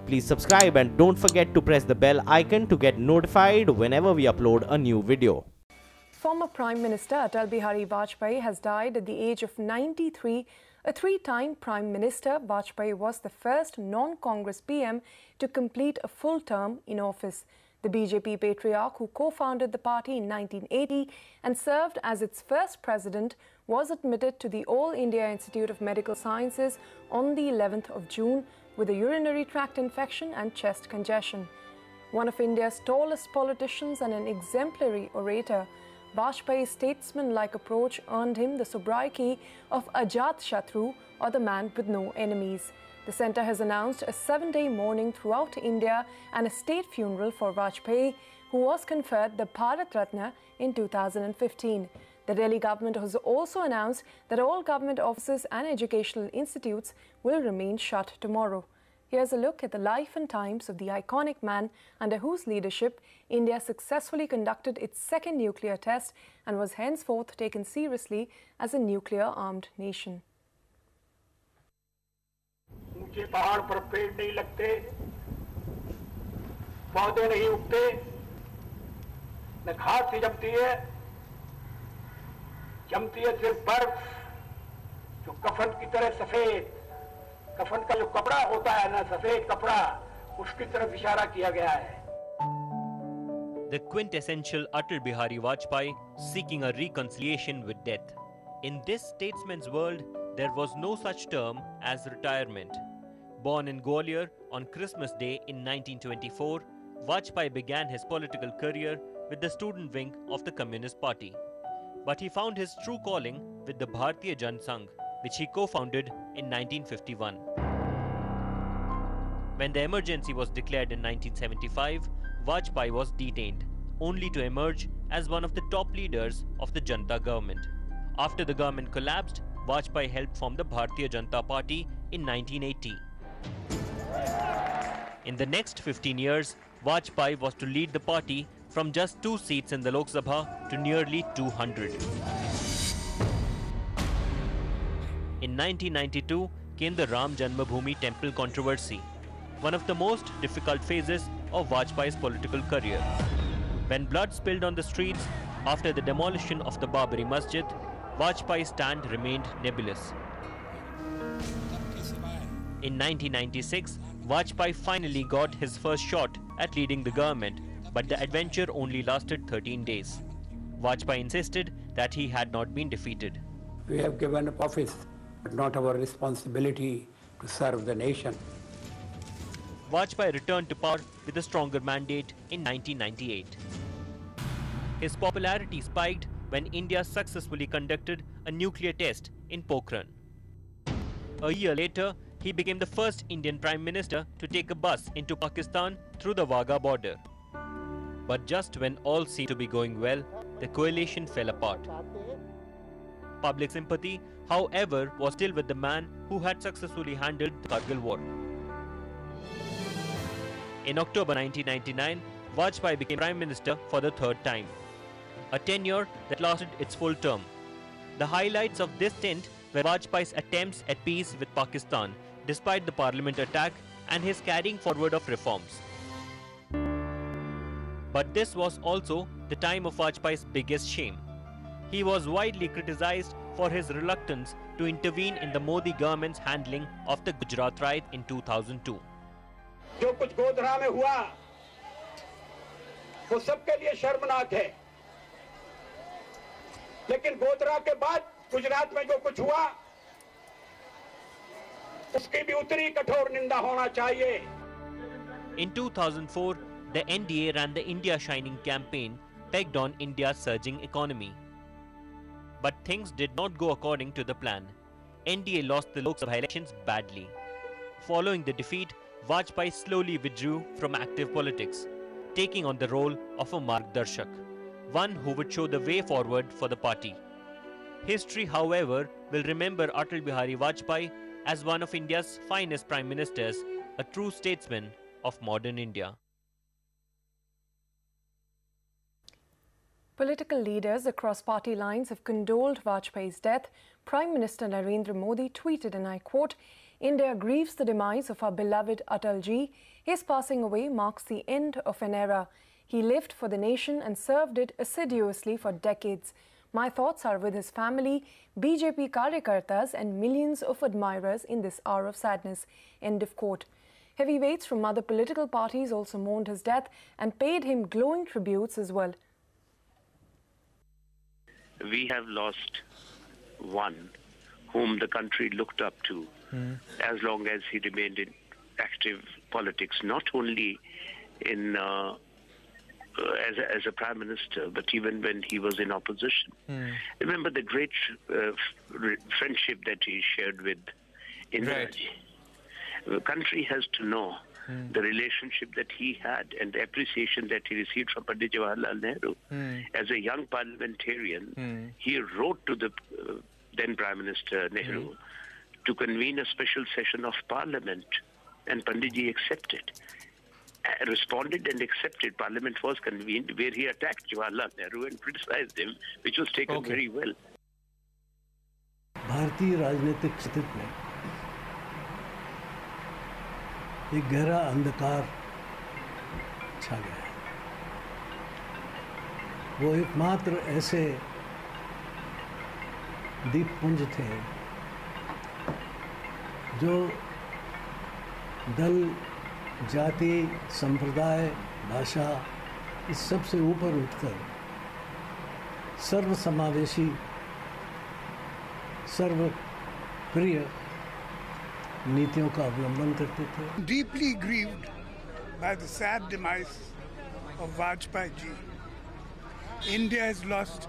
Please subscribe and don't forget to press the bell icon to get notified whenever we upload a new video. Former Prime Minister Atal Bihari Vajpayee has died at the age of 93. A three-time Prime Minister, Vajpayee was the first non-Congress PM to complete a full term in office. The BJP patriarch, who co-founded the party in 1980 and served as its first president, was admitted to the All India Institute of Medical Sciences on the 11th of June with a urinary tract infection and chest congestion. One of India's tallest politicians and an exemplary orator, Vajpayee's statesman-like approach earned him the sobriquet of Ajat Shatru, or the man with no enemies. The centre has announced a 7-day mourning throughout India and a state funeral for Vajpayee, who was conferred the Bharat Ratna in 2015. The Delhi government has also announced that all government offices and educational institutes will remain shut tomorrow. Here's a look at the life and times of the iconic man under whose leadership India successfully conducted its second nuclear test and was henceforth taken seriously as a nuclear-armed nation. ऊंचे पहाड़ पर पेड़ नहीं लगते, पौधे नहीं उगते, न घास जमती है सिर्फ बर्फ, जो कफन की तरह सफेद, कफन का जो कपड़ा होता है ना, सफेद कपड़ा, उसकी तरफ इशारा किया गया है. The quintessential Atal Bihari Vajpayee seeking a reconciliation with death. In this statesman's world, there was no such term as retirement. Born in Gwalior on Christmas Day in 1924, Vajpayee began his political career with the student wing of the Communist Party. But he found his true calling with the Bharatiya Janata Party, which he co-founded in 1951. When the emergency was declared in 1975, Vajpayee was detained, only to emerge as one of the top leaders of the Janata government. After the government collapsed, Vajpayee helped form the Bharatiya Janata Party in 1980. In the next 15 years, Vajpayee was to lead the party from just 2 seats in the Lok Sabha to nearly 200. In 1992 came the Ram Janmabhoomi temple controversy, one of the most difficult phases of Vajpayee's political career. When blood spilled on the streets after the demolition of the Babri Masjid, Vajpayee's stand remained nebulous. In 1996, Vajpayee finally got his first shot at leading the government, but the adventure only lasted 13 days. Vajpayee insisted that he had not been defeated. We have given up office, but not our responsibility to serve the nation. Vajpayee returned to power with a stronger mandate in 1998. His popularity spiked when India successfully conducted a nuclear test in Pokhran. A year later, he became the first Indian Prime Minister to take a bus into Pakistan through the Wagah border. But just when all seemed to be going well, the coalition fell apart. Public sympathy, however, was still with the man who had successfully handled the Kargil war. In October 1999, Vajpayee became Prime Minister for the 3rd time, a tenure that lasted its full term. The highlights of this stint were Vajpayee's attempts at peace with Pakistan, despite the parliament attack, and his carrying forward of reforms. But this was also the time of Vajpayee's biggest shame. He was widely criticized for his reluctance to intervene in the Modi government's handling of the Gujarat riot in 2002. जो कुछ गोधरा में हुआ, वो सबके लिए शर्मनाक है. लेकिन गोधरा के बाद गुजरात में जो कुछ हुआ, उसकी भी उतनी कठोर निंदा होना चाहिए. In 2004, the NDA ran the India Shining campaign pegged on India's surging economy. But things did not go according to the plan. NDA lost the Lok Sabha elections badly. Following the defeat, Vajpayee slowly withdrew from active politics, taking on the role of a Margdarshak, one who would show the way forward for the party. History, however, will remember Atal Bihari Vajpayee as one of India's finest prime ministers, a true statesman of modern India. Political leaders across party lines have condoled Vajpayee's death. Prime Minister Narendra Modi tweeted, and I quote, India grieves the demise of our beloved Atal Ji. His passing away marks the end of an era. He lived for the nation and served it assiduously for decades. My thoughts are with his family, BJP Karyakartas and millions of admirers in this hour of sadness. End of quote. Heavyweights from other political parties also mourned his death and paid him glowing tributes as well. We have lost one whom the country looked up to as long as he remained in active politics, not only in as a prime minister, but even when he was in opposition. Remember the great friendship that he shared with Indira ji. The country has to know the relationship that he had and the appreciation that he received from Pandit Jawaharlal Nehru. As a young parliamentarian, he wrote to the then Prime Minister Nehru to convene a special session of Parliament, and Pandit ji accepted. Responded and accepted. Parliament was convened, where he attacked Jawaharlal Nehru and criticized him, which was taken very well. भारतीय राजनीतिक क्षेत्र में एक गहरा अंधकार छा गया है। वो एकमात्र ऐसे दीपपुंज थे जो दल, जाति, संप्रदाय, भाषा इस सब से ऊपर उठकर सर्वसमावेशी, सर्वप्रिय नीतियों का अवलंबन करते थे। Deeply grieved by the sad demise of Vajpayee ji, India has lost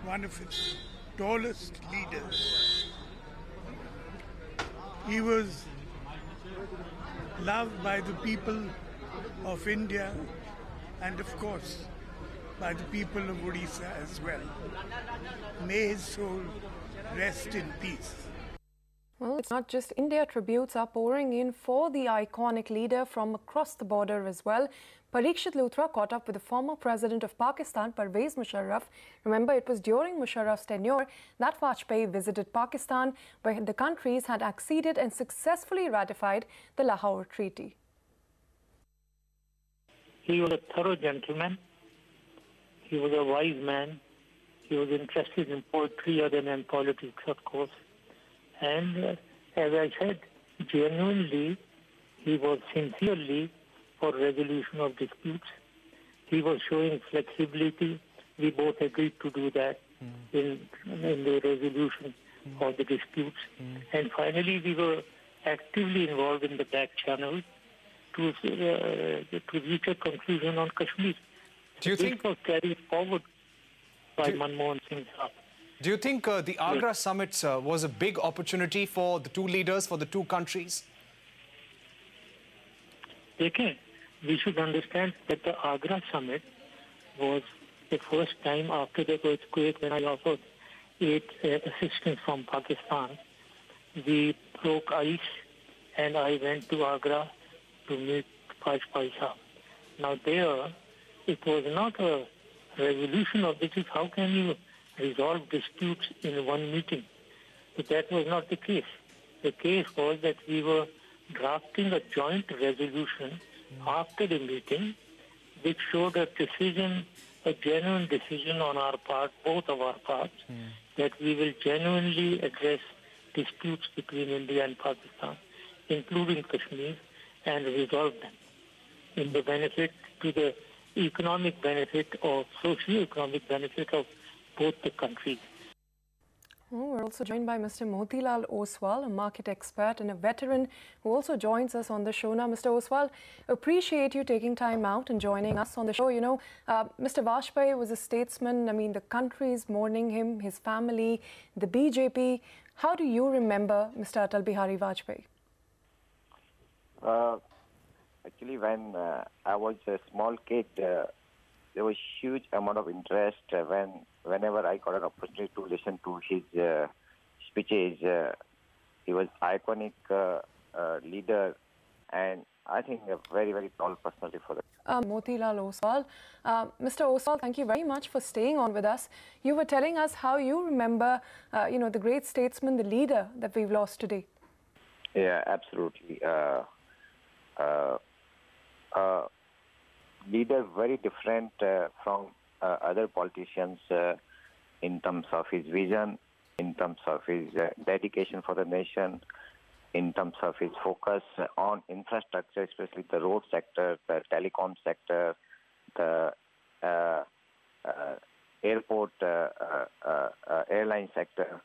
one of its tallest leaders. He was loved by the people of India and of course by the people of Odisha as well. May his soul rest in peace. Well, it's not just India. Tributes are pouring in for the iconic leader from across the border as well. Parikshit Luthra caught up with the former president of Pakistan, Pervez Musharraf. Remember, it was during Musharraf's tenure that Vajpayee visited Pakistan, where the countries had acceded and successfully ratified the Lahore Treaty. He was a thorough gentleman. He was a wise man. He was interested in poetry other than politics, of course. And as I said, genuinely, he was sincerely for resolution of disputes. He was showing flexibility. We both agreed to do that in the resolution of the disputes. And finally, we were actively involved in the back channel to reach a conclusion on Kashmir. Do you think this was carried forward by Manmohan Singh? Do you think the Agra summit was a big opportunity for the two leaders, for the two countries? Okay. We should understand that the Agra summit was the first time after the earthquake when I offered aid assistance from Pakistan. We broke ice and I went to Agra to meet Vajpayee Sahab. Now there, it was not a resolution of this. How can you resolve disputes in one meeting? But that was not the case. The case was that we were drafting a joint resolution after the meeting, which showed a decision, a genuine decision on our part, both of our parts, that we will genuinely address disputes between India and Pakistan, including Kashmir, and resolve them in the benefit to the economic benefit or socio-economic benefit of both the countries. Oh, we're also joined by Mr. Motilal Oswal, a market expert and a veteran who also joins us on the show now. Mr. Oswal, appreciate you taking time out and joining us on the show. You know, Mr. Vajpayee was a statesman. I mean, the country is mourning him, his family, the BJP. How do you remember Mr. Atal Bihari Vajpayee? Actually, when I was a small kid, there was huge amount of interest whenever I got an opportunity to listen to his speeches. He was iconic leader, and I think a very, very tall personality for that. Motilal Oswal. Mr. Oswal, thank you very much for staying on with us. You were telling us how you remember, the great statesman, the leader that we've lost today. Yeah, absolutely. Leader very different from other politicians in terms of his vision, in terms of his dedication for the nation, in terms of his focus on infrastructure, especially the road sector, the telecom sector, the airport, airline sector.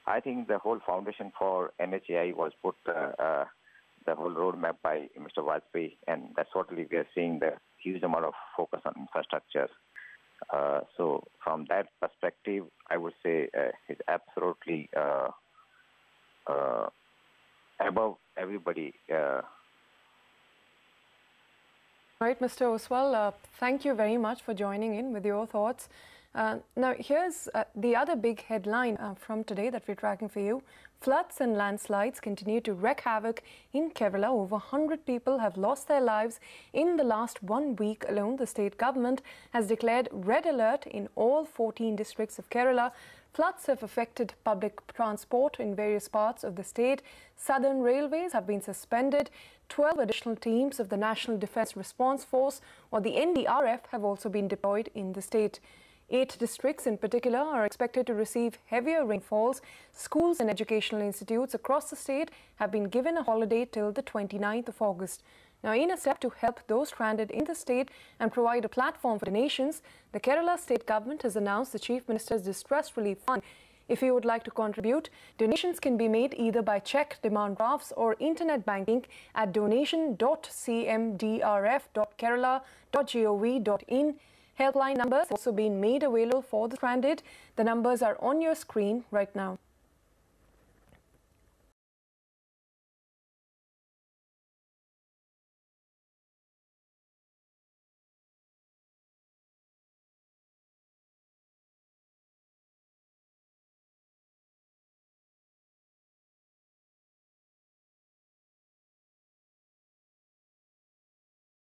I think the whole foundation for NHAI was put the whole roadmap by Mr. Vajpayee, and that's what we are seeing, the huge amount of focus on infrastructure. So from that perspective, I would say he's absolutely above everybody. Right, Mr. Oswal, thank you very much for joining in with your thoughts. Now, here's the other big headline from today that we're tracking for you. Floods and landslides continue to wreak havoc in Kerala. Over 100 people have lost their lives in the last 1 week alone. The state government has declared red alert in all 14 districts of Kerala. Floods have affected public transport in various parts of the state. Southern railways have been suspended. 12 additional teams of the National Defence Response Force, or the NDRF, have also been deployed in the state. 8 districts in particular are expected to receive heavier rainfalls. Schools and educational institutes across the state have been given a holiday till the 29th of August. Now, in a step to help those stranded in the state and provide a platform for donations, the Kerala state government has announced the Chief Minister's Distress Relief Fund. If you would like to contribute, donations can be made either by cheque, demand drafts or internet banking at donation.cmdrf.kerala.gov.in. Helpline numbers have also been made available for the stranded. The numbers are on your screen right now.